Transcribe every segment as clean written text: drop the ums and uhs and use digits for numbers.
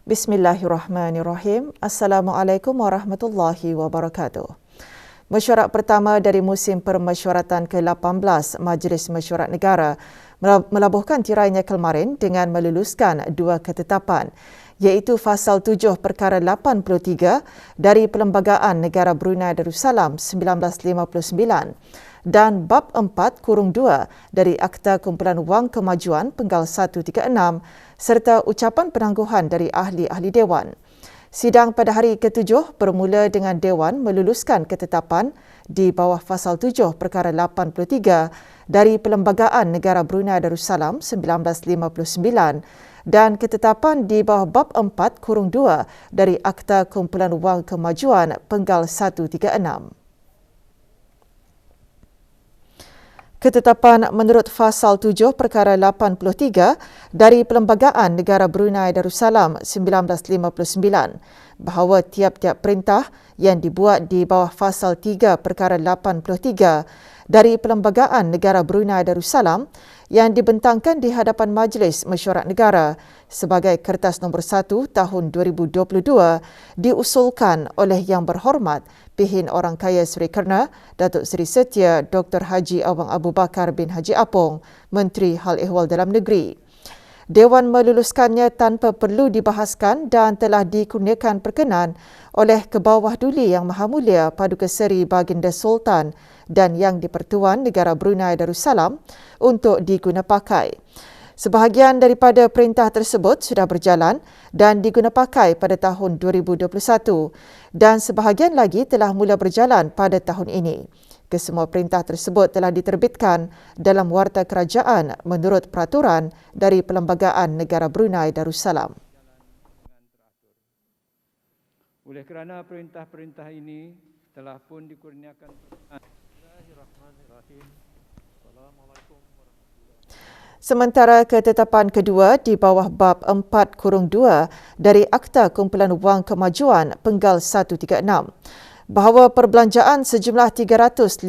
Bismillahirrahmanirrahim. Assalamualaikum warahmatullahi wabarakatuh. Mesyuarat pertama dari musim permesyuaratan ke-18 Majlis Mesyuarat Negara melabuhkan tirainya kemarin dengan meluluskan dua ketetapan, iaitu Fasal 7 Perkara 83 dari Perlembagaan Negara Brunei Darussalam 1959 dan Bab 4-2 dari Akta Kumpulan Wang Kemajuan Penggal 136 serta ucapan penangguhan dari ahli-ahli Dewan. Sidang pada hari ke-7 bermula dengan Dewan meluluskan ketetapan di bawah Fasal 7 Perkara 83 dari Perlembagaan Negara Brunei Darussalam 1959 dan ketetapan di bawah Bab 4-2 dari Akta Kumpulan Wang Kemajuan Penggal 136. Ketetapan menurut Fasal 7 Perkara 83 dari Perlembagaan Negara Brunei Darussalam 1959 bahawa tiap-tiap perintah yang dibuat di bawah Fasal 3 Perkara 83 dari Perlembagaan Negara Brunei Darussalam yang dibentangkan di hadapan Majlis Mesyuarat Negara sebagai Kertas Nombor 1 tahun 2022 diusulkan oleh Yang Berhormat Pihin Orang Kaya Seri Kerna Datuk Seri Setia Dr. Haji Awang Abu Bakar bin Haji Apong, Menteri Hal Ehwal Dalam Negeri. Dewan meluluskannya tanpa perlu dibahaskan dan telah dikurniakan perkenan oleh Kebawah Duli Yang Maha Mulia Paduka Seri Baginda Sultan dan Yang di-Pertuan Negara Brunei Darussalam untuk digunapakai. Sebahagian daripada perintah tersebut sudah berjalan dan digunapakai pada tahun 2021 dan sebahagian lagi telah mula berjalan pada tahun ini. Kesemua perintah tersebut telah diterbitkan dalam Warta Kerajaan menurut peraturan dari Perlembagaan Negara Brunei Darussalam. Oleh kerana perintah-perintah ini telah pun dikurniakan. Bismillahirrahmanirrahim. Assalamualaikum. Sementara ketetapan kedua di bawah Bab 4-2 dari Akta Kumpulan Wang Kemajuan Penggal 136 bahawa perbelanjaan sejumlah 350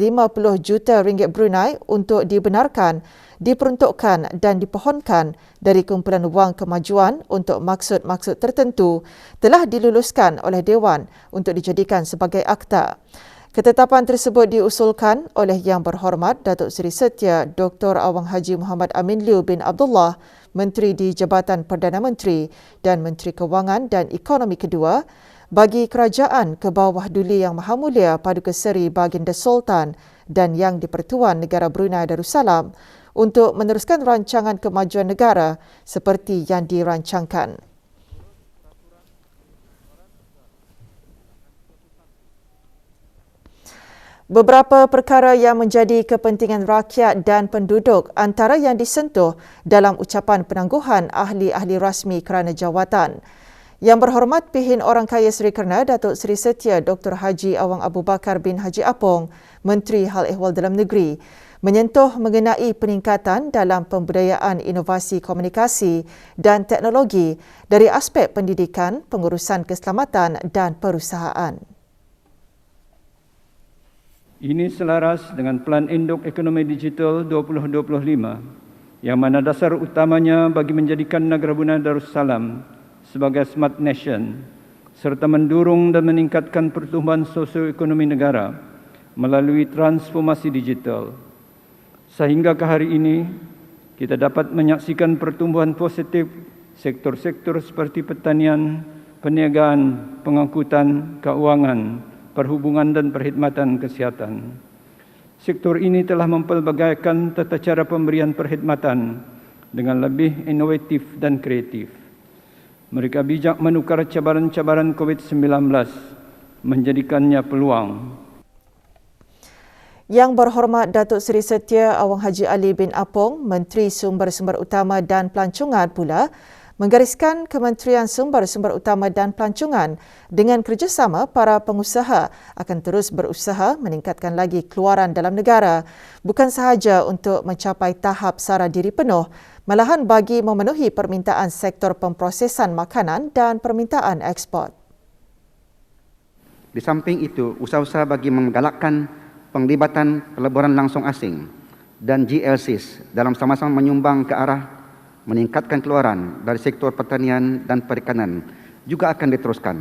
juta ringgit Brunei untuk dibenarkan, diperuntukkan dan dipohonkan dari Kumpulan Wang Kemajuan untuk maksud-maksud tertentu telah diluluskan oleh Dewan untuk dijadikan sebagai akta. Ketetapan tersebut diusulkan oleh Yang Berhormat Datuk Seri Setia Dr. Awang Haji Muhammad Amin Liu bin Abdullah, Menteri di Jabatan Perdana Menteri dan Menteri Kewangan dan Ekonomi kedua, bagi Kerajaan Kebawah Duli Yang Maha Mulia Paduka Seri Baginda Sultan dan Yang di-Pertuan Negara Brunei Darussalam untuk meneruskan rancangan kemajuan negara seperti yang dirancangkan. Beberapa perkara yang menjadi kepentingan rakyat dan penduduk antara yang disentuh dalam ucapan penangguhan ahli-ahli rasmi kerana jawatan. Yang Berhormat Pihin Orang Kaya Seri Kerna Datuk Seri Setia Dr. Haji Awang Abu Bakar bin Haji Apong, Menteri Hal Ehwal Dalam Negeri, menyentuh mengenai peningkatan dalam pembudayaan inovasi komunikasi dan teknologi dari aspek pendidikan, pengurusan keselamatan dan perusahaan. Ini selaras dengan Pelan Induk Ekonomi Digital 2025 yang mana dasar utamanya bagi menjadikan negara Brunei Darussalam sebagai Smart Nation serta mendorong dan meningkatkan pertumbuhan sosioekonomi negara melalui transformasi digital. Sehingga ke hari ini kita dapat menyaksikan pertumbuhan positif sektor-sektor seperti pertanian, perniagaan, pengangkutan, keuangan, perhubungan dan perkhidmatan kesihatan. Sektor ini telah mempelbagaikan tata cara pemberian perkhidmatan dengan lebih inovatif dan kreatif. Mereka bijak menukar cabaran-cabaran COVID-19 menjadikannya peluang. Yang Berhormat Datuk Seri Setia Awang Haji Ali bin Apong, Menteri Sumber-Sumber Utama dan Pelancongan pula menggariskan Kementerian Sumber-Sumber Utama dan Pelancongan dengan kerjasama para pengusaha akan terus berusaha meningkatkan lagi keluaran dalam negara, bukan sahaja untuk mencapai tahap sara diri penuh, malahan bagi memenuhi permintaan sektor pemprosesan makanan dan permintaan ekspor. Di samping itu, usaha-usaha bagi menggalakkan penglibatan peleburan langsung asing dan GLCs dalam sama-sama menyumbang ke arah meningkatkan keluaran dari sektor pertanian dan perikanan juga akan diteruskan.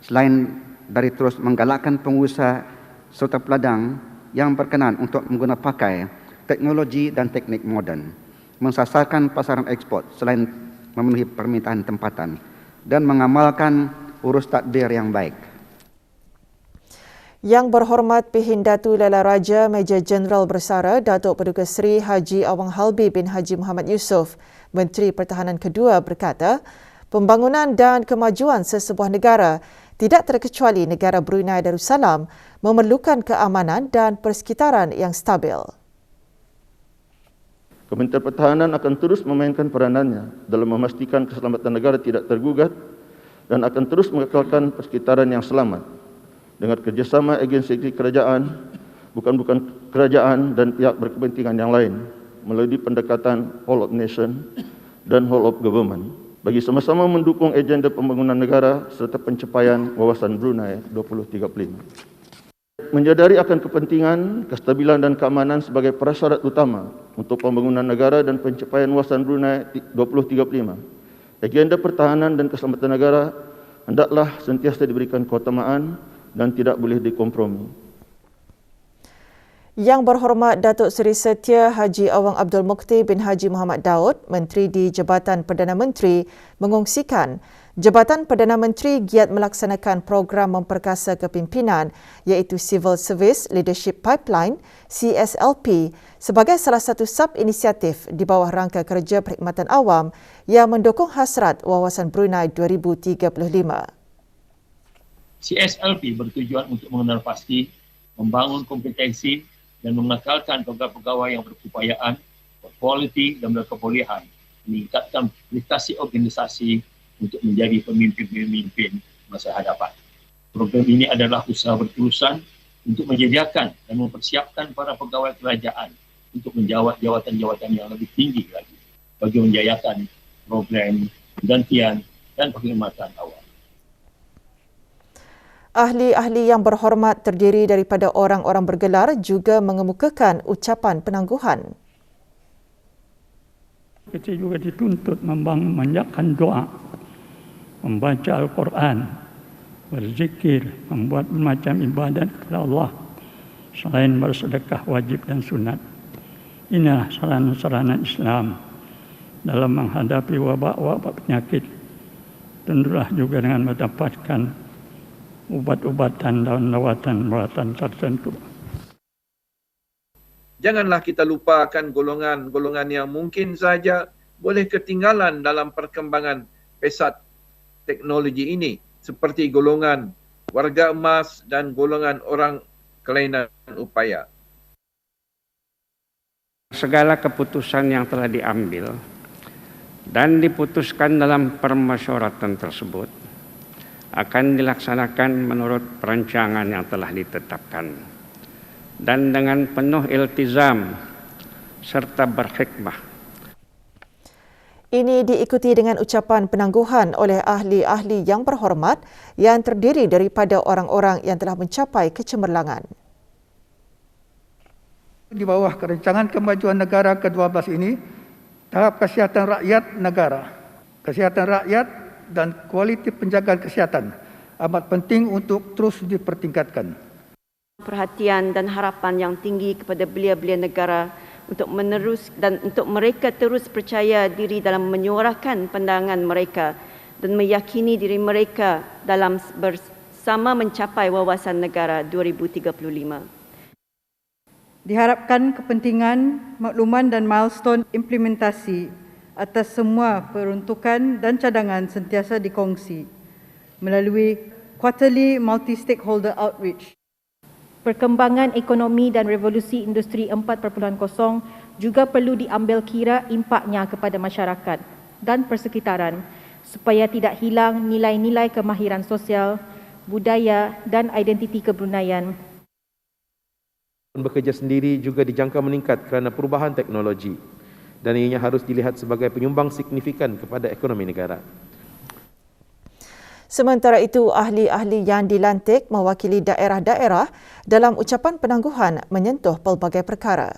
Selain dari terus menggalakkan pengusaha serta peladang yang berkenan untuk menggunakan pakai teknologi dan teknik moden, mensasarkan pasaran ekspor selain memenuhi permintaan tempatan, dan mengamalkan urus tadbir yang baik. Yang berhormat Pihin Datu Lala Raja Major Jeneral Bersara Datuk Paduka Seri Haji Awang Halbi bin Haji Muhammad Yusof, Menteri Pertahanan kedua berkata, pembangunan dan kemajuan sesebuah negara, tidak terkecuali negara Brunei Darussalam, memerlukan keamanan dan persekitaran yang stabil. Kementerian Pertahanan akan terus memainkan peranannya dalam memastikan keselamatan negara tidak tergugat dan akan terus mengekalkan persekitaran yang selamat dengan kerjasama agensi kerajaan, bukan kerajaan dan pihak berkepentingan yang lain melalui pendekatan whole of nation dan whole of government bagi sama-sama mendukung agenda pembangunan negara serta pencapaian wawasan Brunei 2035. Menyadari akan kepentingan, kestabilan dan keamanan sebagai prasyarat utama untuk pembangunan negara dan pencapaian wawasan Brunei 2035, agenda pertahanan dan keselamatan negara hendaklah sentiasa diberikan keutamaan dan tidak boleh dikompromi. Yang berhormat Datuk Seri Setia Haji Awang Abdul Mukti bin Haji Muhammad Daud, Menteri di Jabatan Perdana Menteri, mengongsikan Jabatan Perdana Menteri giat melaksanakan program memperkasa kepimpinan iaitu Civil Service Leadership Pipeline CSLP sebagai salah satu sub-inisiatif di bawah rangka kerja perkhidmatan awam yang mendukung hasrat wawasan Brunei 2035. CSLP bertujuan untuk mengenal pasti, membangun kompetensi dan mengekalkan pegawai-pegawai yang berkeupayaan, berkualiti dan berkebolehan, meningkatkan prestasi organisasi untuk menjadi pemimpin-pemimpin masa hadapan. Program ini adalah usaha berterusan untuk menyediakan dan mempersiapkan para pegawai kerajaan untuk menjawat jawatan-jawatan yang lebih tinggi lagi bagi menjayakan program penggantian dan perkhidmatan awam. Ahli-ahli yang berhormat terdiri daripada orang-orang bergelar juga mengemukakan ucapan penangguhan. Kita juga dituntut memanjatkan doa, membaca Al-Quran, berzikir, membuat bermacam ibadat kepada Allah selain bersedekah wajib dan sunat. Inilah sarana-sarana Islam dalam menghadapi wabak-wabak penyakit. Tentulah juga dengan mendapatkan ubat-ubatan dan rawatan tertentu. Janganlah kita lupakan golongan-golongan yang mungkin saja boleh ketinggalan dalam perkembangan pesat teknologi ini, seperti golongan warga emas dan golongan orang kelainan upaya. Segala keputusan yang telah diambil dan diputuskan dalam permusyawaratan tersebut akan dilaksanakan menurut perancangan yang telah ditetapkan dan dengan penuh iltizam serta berhikmah. Ini diikuti dengan ucapan penangguhan oleh ahli-ahli yang berhormat yang terdiri daripada orang-orang yang telah mencapai kecemerlangan. Di bawah Rancangan Kemajuan Negara ke-12 ini, tahap kesihatan rakyat negara, kesihatan rakyat dan kualiti penjagaan kesihatan amat penting untuk terus dipertingkatkan. Perhatian dan harapan yang tinggi kepada belia-belia negara untuk menerus dan untuk mereka terus percaya diri dalam menyuarakan pandangan mereka dan meyakini diri mereka dalam bersama mencapai wawasan negara 2035. Diharapkan kepentingan, makluman dan milestone implementasi atas semua peruntukan dan cadangan sentiasa dikongsi melalui quarterly multi-stakeholder outreach. Perkembangan ekonomi dan revolusi industri 4.0 juga perlu diambil kira impaknya kepada masyarakat dan persekitaran supaya tidak hilang nilai-nilai kemahiran sosial, budaya dan identiti kebruneian. Bekerja sendiri juga dijangka meningkat kerana perubahan teknologi dan ianya harus dilihat sebagai penyumbang signifikan kepada ekonomi negara. Sementara itu, ahli-ahli yang dilantik mewakili daerah-daerah dalam ucapan penangguhan menyentuh pelbagai perkara.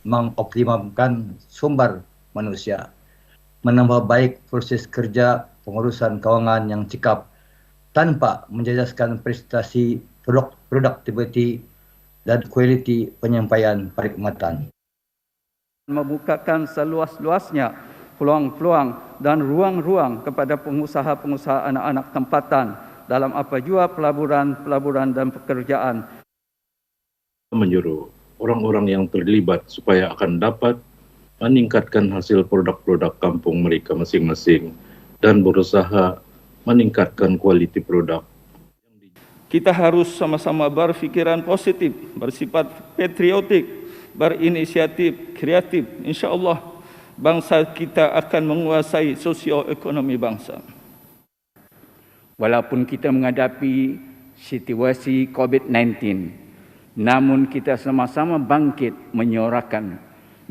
Mengoptimumkan sumber manusia, menambah baik proses kerja pengurusan kewangan yang cekap tanpa menjejaskan prestasi produktiviti dan kualiti penyampaian perkhidmatan. Membukakan seluas-luasnya peluang-peluang dan ruang-ruang kepada pengusaha-pengusaha anak-anak tempatan dalam apa jua pelaburan dan pekerjaan. Menyuruh orang-orang yang terlibat supaya akan dapat meningkatkan hasil produk-produk kampung mereka masing-masing dan berusaha meningkatkan kualiti produk. Kita harus sama-sama berfikiran positif, bersifat patriotik, berinisiatif, kreatif. InsyaAllah bangsa kita akan menguasai sosioekonomi bangsa. Walaupun kita menghadapi situasi COVID-19, namun kita sama-sama bangkit menyuarakan,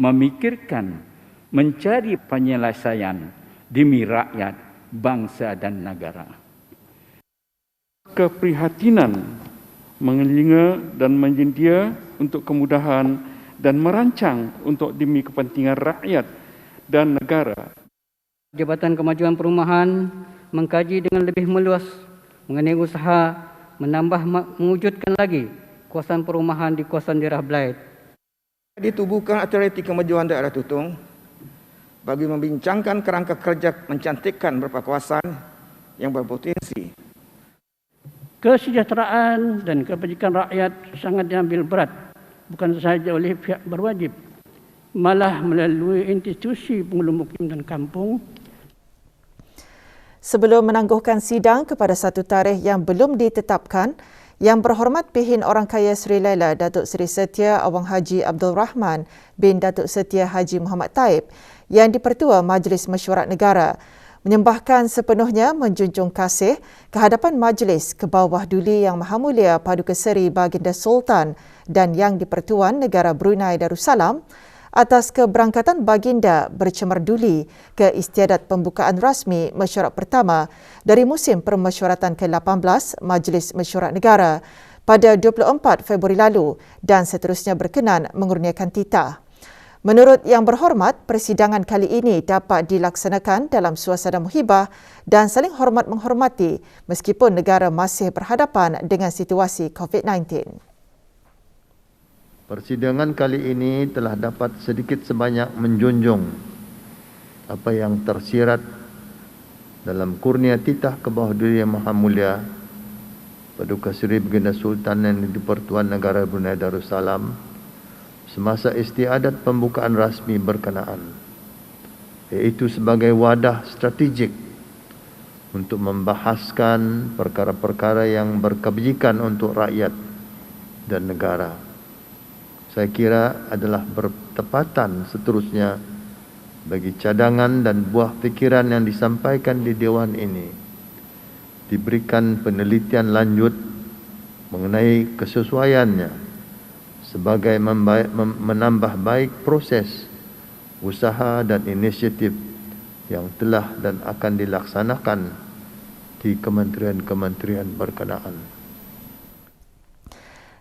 memikirkan, mencari penyelesaian demi rakyat, bangsa dan negara. Keprihatinan mengelinga dan menyendia untuk kemudahan dan merancang untuk demi kepentingan rakyat dan negara. Jabatan Kemajuan Perumahan mengkaji dengan lebih meluas mengenai usaha mewujudkan lagi kawasan perumahan di kawasan daerah Belait. Ditubuhkan Autoriti Kemajuan Daerah Tutung bagi membincangkan kerangka kerja mencantikkan beberapa kawasan yang berpotensi. Kesejahteraan dan kebajikan rakyat sangat diambil berat, bukan sahaja oleh pihak berwajib, malah melalui institusi penghulu mukim dan kampung. Sebelum menangguhkan sidang kepada satu tarikh yang belum ditetapkan, Yang Berhormat Pihin Orang Kaya Sri Laila Datuk Seri Setia Awang Haji Abdul Rahman bin Datuk Setia Haji Muhammad Taib yang di-Pertua Majlis Mesyuarat Negara menyembahkan sepenuhnya menjunjung kasih kehadapan Majlis ke bawah duli Yang Maha Mulia Paduka Seri Baginda Sultan dan Yang di-Pertuan Negara Brunei Darussalam atas keberangkatan Baginda bercemar duli ke istiadat pembukaan rasmi mesyuarat pertama dari musim permesyuaratan ke-18 Majlis Mesyuarat Negara pada 24 Februari lalu dan seterusnya berkenan mengurniakan titah. Menurut Yang Berhormat, persidangan kali ini dapat dilaksanakan dalam suasana muhibah dan saling hormat menghormati meskipun negara masih berhadapan dengan situasi COVID-19. Persidangan kali ini telah dapat sedikit sebanyak menjunjung apa yang tersirat dalam kurnia titah ke bawah duli Yang Maha Mulia Paduka Seri Baginda Sultan yang di-Pertuan Negara Brunei Darussalam semasa istiadat pembukaan rasmi berkenaan, iaitu sebagai wadah strategik untuk membahaskan perkara-perkara yang berkebajikan untuk rakyat dan negara. Saya kira adalah bertepatan seterusnya bagi cadangan dan buah fikiran yang disampaikan di Dewan ini diberikan penelitian lanjut mengenai kesesuaiannya sebagai menambah baik proses usaha dan inisiatif yang telah dan akan dilaksanakan di kementerian-kementerian berkenaan.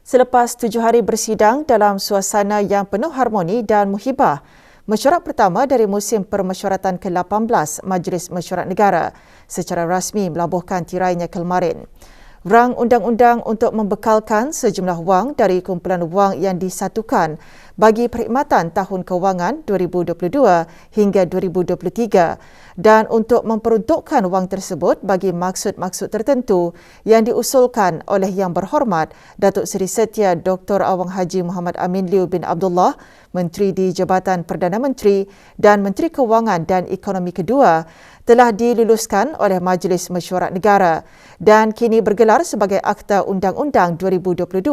Selepas 7 hari bersidang dalam suasana yang penuh harmoni dan muhibah, mesyuarat pertama dari musim permesyuaratan ke-18 Majlis Mesyuarat Negara secara rasmi melabuhkan tirainya kemarin. Rang undang-undang untuk membekalkan sejumlah wang dari kumpulan wang yang disatukan bagi perkhidmatan tahun kewangan 2022 hingga 2023 dan untuk memperuntukkan wang tersebut bagi maksud-maksud tertentu yang diusulkan oleh Yang Berhormat Datuk Seri Setia Dr. Awang Haji Muhammad Amin Liu bin Abdullah, Menteri di Jabatan Perdana Menteri dan Menteri Kewangan dan Ekonomi kedua telah diluluskan oleh Majlis Mesyuarat Negara dan kini bergelar sebagai Akta Undang-Undang 2022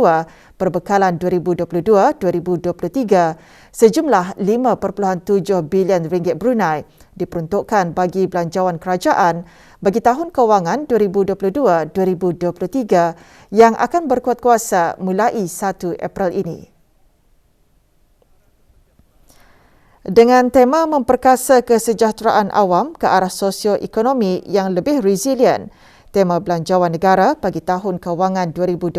Perbekalan 2022-2023 sejumlah 5.7 bilion ringgit Brunei diperuntukkan bagi belanjawan kerajaan bagi tahun kewangan 2022-2023 yang akan berkuat kuasa mulai 1 April ini. Dengan tema memperkasa kesejahteraan awam ke arah sosioekonomi yang lebih resilient, tema belanjawan negara bagi tahun kewangan 2022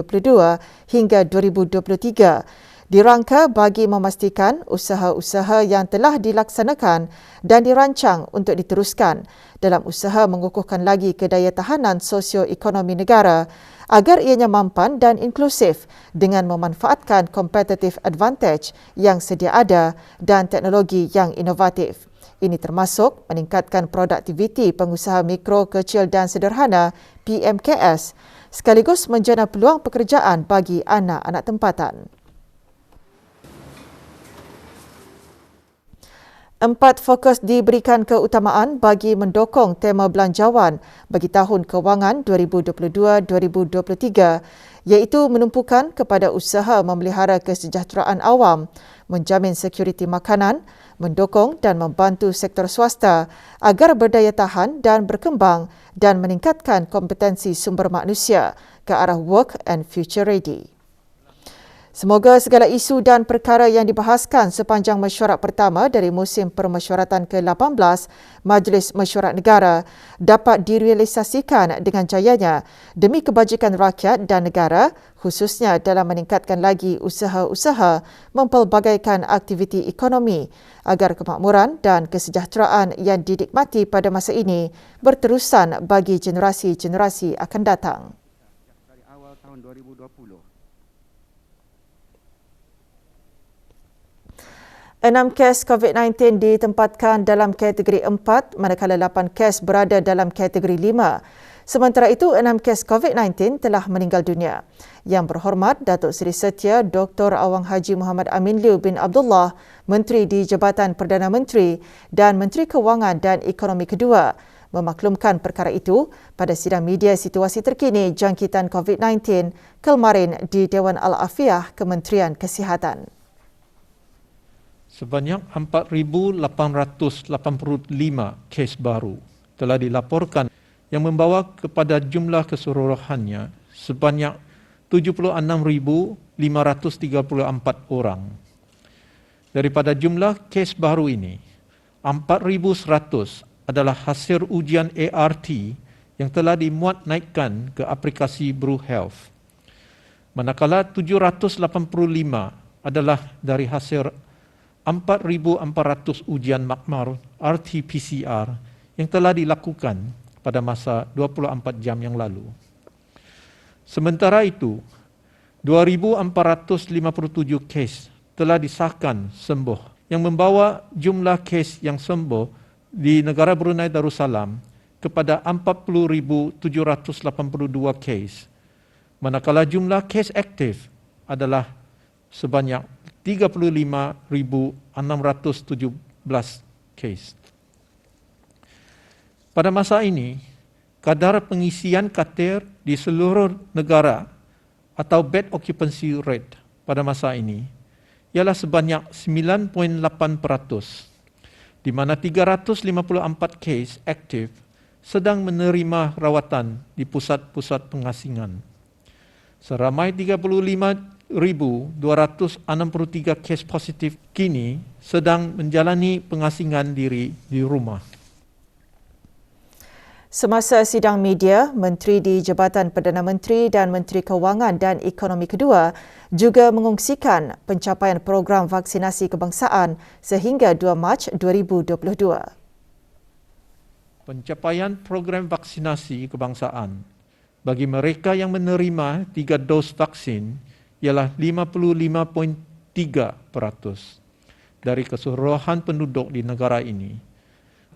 hingga 2023 dirangka bagi memastikan usaha-usaha yang telah dilaksanakan dan dirancang untuk diteruskan dalam usaha mengukuhkan lagi kedayatahanan sosioekonomi negara agar ianya mampan dan inklusif dengan memanfaatkan competitive advantage yang sedia ada dan teknologi yang inovatif. Ini termasuk meningkatkan produktiviti pengusaha mikro, kecil dan sederhana PMKS sekaligus menjana peluang pekerjaan bagi anak-anak tempatan. 4 fokus diberikan keutamaan bagi mendokong tema belanjawan bagi tahun kewangan 2022-2023 iaitu menumpukan kepada usaha memelihara kesejahteraan awam, menjamin sekuriti makanan, mendokong dan membantu sektor swasta agar berdaya tahan dan berkembang dan meningkatkan kompetensi sumber manusia ke arah work and future ready. Semoga segala isu dan perkara yang dibahaskan sepanjang mesyuarat pertama dari musim permesyuaratan ke-18 Majlis Mesyuarat Negara dapat direalisasikan dengan jayanya demi kebajikan rakyat dan negara, khususnya dalam meningkatkan lagi usaha-usaha mempelbagaikan aktiviti ekonomi agar kemakmuran dan kesejahteraan yang dinikmati pada masa ini berterusan bagi generasi-generasi akan datang. Dari awal tahun 2020, 6 kes COVID-19 ditempatkan dalam kategori 4 manakala 8 kes berada dalam kategori 5. Sementara itu, 6 kes COVID-19 telah meninggal dunia. Yang berhormat Datuk Seri Setia Dr. Awang Haji Muhammad Amin Liu bin Abdullah, Menteri di Jabatan Perdana Menteri dan Menteri Kewangan dan Ekonomi kedua, memaklumkan perkara itu pada sidang media situasi terkini jangkitan COVID-19 kemarin di Dewan Al-Afiah Kementerian Kesihatan. Sebanyak 4,885 kes baru telah dilaporkan yang membawa kepada jumlah keseluruhannya sebanyak 76,534 orang. Daripada jumlah kes baru ini, 4,100 adalah hasil ujian ART yang telah dimuat naikkan ke aplikasi Bru Health. Manakala 785 adalah dari hasil 4,400 ujian makmar RT-PCR yang telah dilakukan pada masa 24 jam yang lalu. Sementara itu, 2,457 kes telah disahkan sembuh yang membawa jumlah kes yang sembuh di negara Brunei Darussalam kepada 40,782 kes. Manakala jumlah kes aktif adalah sebanyak 35,617 kes. Pada masa ini, kadar pengisian kater di seluruh negara atau bed occupancy rate pada masa ini ialah sebanyak 9.8%, di mana 354 kes aktif sedang menerima rawatan di pusat-pusat pengasingan. Seramai 35,263 kes positif kini sedang menjalani pengasingan diri di rumah. Semasa sidang media, Menteri di Jabatan Perdana Menteri dan Menteri Kewangan dan Ekonomi kedua juga mengongsikan pencapaian program vaksinasi kebangsaan sehingga 2 Mac 2022. Pencapaian program vaksinasi kebangsaan bagi mereka yang menerima 3 dos vaksin ialah 55.3% dari keseluruhan penduduk di negara ini.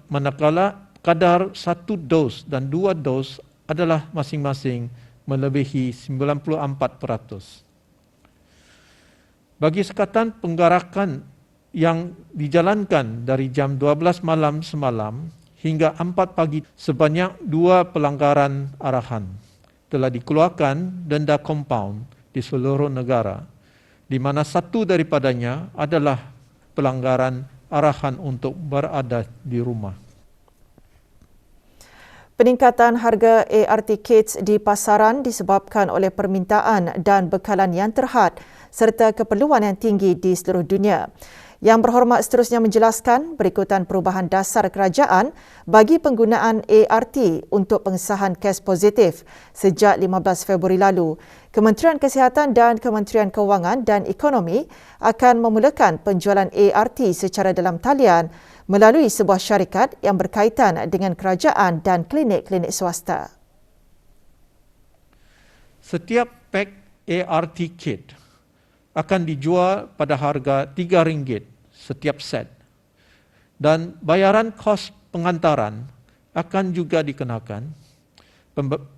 Manakala kadar 1 dos dan 2 dos adalah masing-masing melebihi 94%. Bagi sekatan penggarakan yang dijalankan dari jam 12 malam semalam hingga 4 pagi, sebanyak 2 pelanggaran arahan telah dikeluarkan denda kompaun di seluruh negara, di mana 1 daripadanya adalah pelanggaran arahan untuk berada di rumah. Peningkatan harga ART kits di pasaran disebabkan oleh permintaan dan bekalan yang terhad serta keperluan yang tinggi di seluruh dunia. Yang Berhormat seterusnya menjelaskan berikutan perubahan dasar kerajaan bagi penggunaan ART untuk pengesahan kes positif sejak 15 Februari lalu. Kementerian Kesihatan dan Kementerian Kewangan dan Ekonomi akan memulakan penjualan ART secara dalam talian melalui sebuah syarikat yang berkaitan dengan kerajaan dan klinik-klinik swasta. Setiap pak ART kit akan dijual pada harga RM3 setiap set dan bayaran kos pengantaran akan juga dikenakan.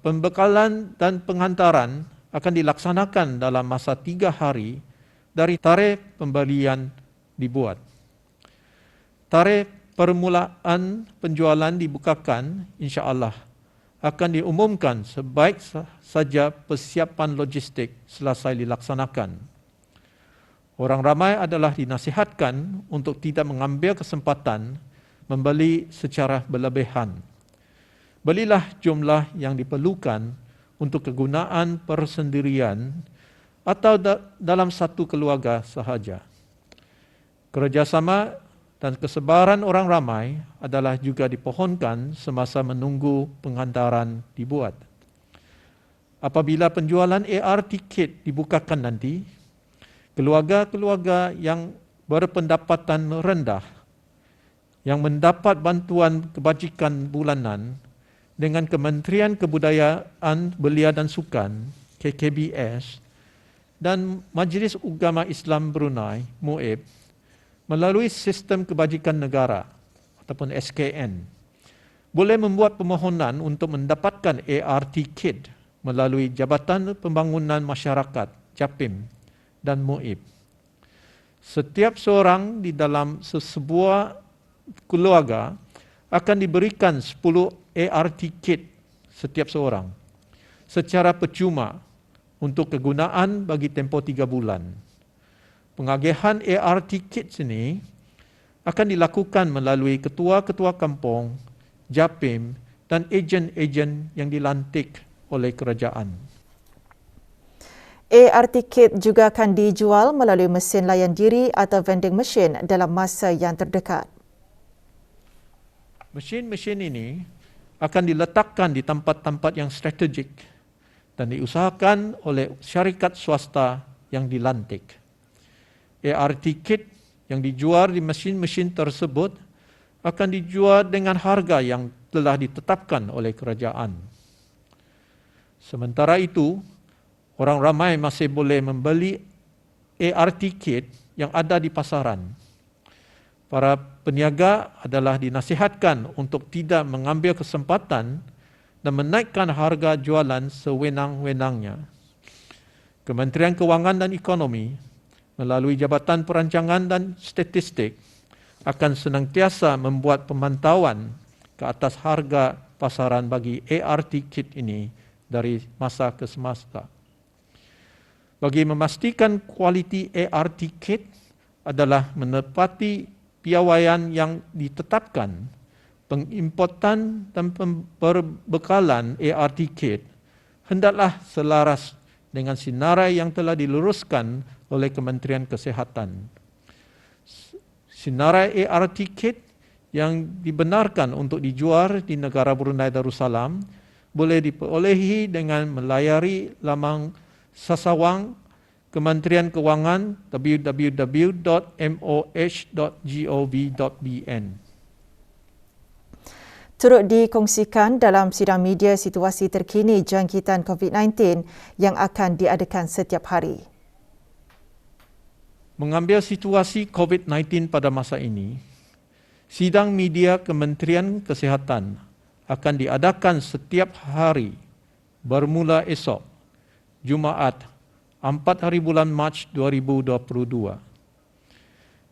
Pembekalan dan pengantaran akan dilaksanakan dalam masa 3 hari dari tarikh pembelian dibuat. Tarikh permulaan penjualan dibukakan insya-Allah akan diumumkan sebaik saja persiapan logistik selesai dilaksanakan. Orang ramai adalah dinasihatkan untuk tidak mengambil kesempatan membeli secara berlebihan. Belilah jumlah yang diperlukan untuk kegunaan persendirian atau dalam satu keluarga sahaja. Kerjasama dan kesebaran orang ramai adalah juga dipohonkan semasa menunggu penghantaran dibuat. Apabila penjualan ART kit dibukakan nanti, keluarga-keluarga yang berpendapatan rendah yang mendapat bantuan kebajikan bulanan dengan Kementerian Kebudayaan, Belia dan Sukan KKBS dan Majlis Ugama Islam Brunei MUIB melalui sistem kebajikan negara ataupun SKN boleh membuat permohonan untuk mendapatkan ART kit melalui Jabatan Pembangunan Masyarakat JAPIM dan MUIB. Setiap seorang di dalam sebuah keluarga akan diberikan 10 ART kit setiap seorang secara percuma untuk kegunaan bagi tempoh 3 bulan. Pengagihan ART kit ini akan dilakukan melalui ketua-ketua kampung, JAPIM dan ejen-ejen yang dilantik oleh kerajaan. ART kit juga akan dijual melalui mesin layan diri atau vending machine dalam masa yang terdekat. Mesin-mesin ini akan diletakkan di tempat-tempat yang strategik dan diusahakan oleh syarikat swasta yang dilantik. ART kit yang dijual di mesin-mesin tersebut akan dijual dengan harga yang telah ditetapkan oleh kerajaan. Sementara itu, orang ramai masih boleh membeli ART kit yang ada di pasaran. Para peniaga adalah dinasihatkan untuk tidak mengambil kesempatan dan menaikkan harga jualan sewenang-wenangnya. Kementerian Kewangan dan Ekonomi melalui Jabatan Perancangan dan Statistik akan senantiasa membuat pemantauan ke atas harga pasaran bagi ART kit ini dari masa ke semasa. Bagi memastikan kualiti ART kit adalah menepati piawaian yang ditetapkan, pengimportan dan perbekalan ART kit hendaklah selaras dengan sinarai yang telah diluruskan oleh Kementerian Kesihatan. Sinarai ART kit yang dibenarkan untuk dijual di negara Brunei Darussalam boleh diperolehi dengan melayari laman sasawang Kementerian Kewangan www.moh.gov.bn. Turut dikongsikan dalam sidang media situasi terkini jangkitan COVID-19 yang akan diadakan setiap hari. Mengambil situasi COVID-19 pada masa ini, sidang media Kementerian Kesihatan akan diadakan setiap hari bermula esok, Jumaat, 4 hari bulan Mac 2022.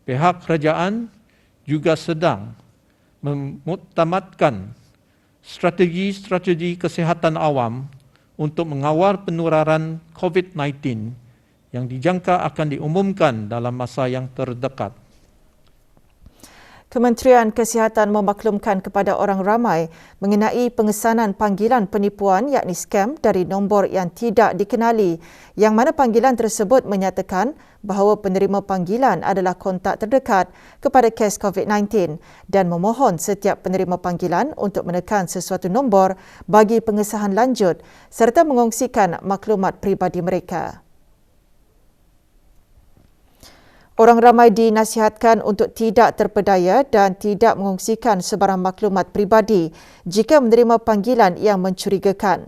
Pihak kerajaan juga sedang memuktamadkan strategi-strategi kesihatan awam untuk mengawal penularan COVID-19 yang dijangka akan diumumkan dalam masa yang terdekat. Kementerian Kesihatan memaklumkan kepada orang ramai mengenai pengesanan panggilan penipuan yakni skam dari nombor yang tidak dikenali, yang mana panggilan tersebut menyatakan bahawa penerima panggilan adalah kontak terdekat kepada kes COVID-19 dan memohon setiap penerima panggilan untuk menekan sesuatu nombor bagi pengesahan lanjut serta mengongsikan maklumat peribadi mereka. Orang ramai dinasihatkan untuk tidak terpedaya dan tidak mengongsikan sebarang maklumat peribadi jika menerima panggilan yang mencurigakan.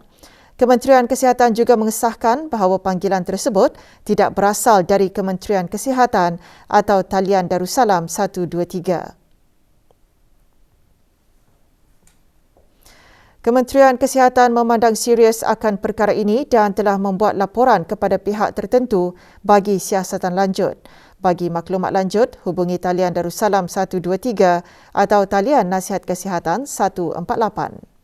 Kementerian Kesihatan juga mengesahkan bahawa panggilan tersebut tidak berasal dari Kementerian Kesihatan atau talian Darussalam 123. Kementerian Kesihatan memandang serius akan perkara ini dan telah membuat laporan kepada pihak tertentu bagi siasatan lanjut. Bagi maklumat lanjut, hubungi talian Darussalam 123 atau talian Nasihat Kesihatan 148.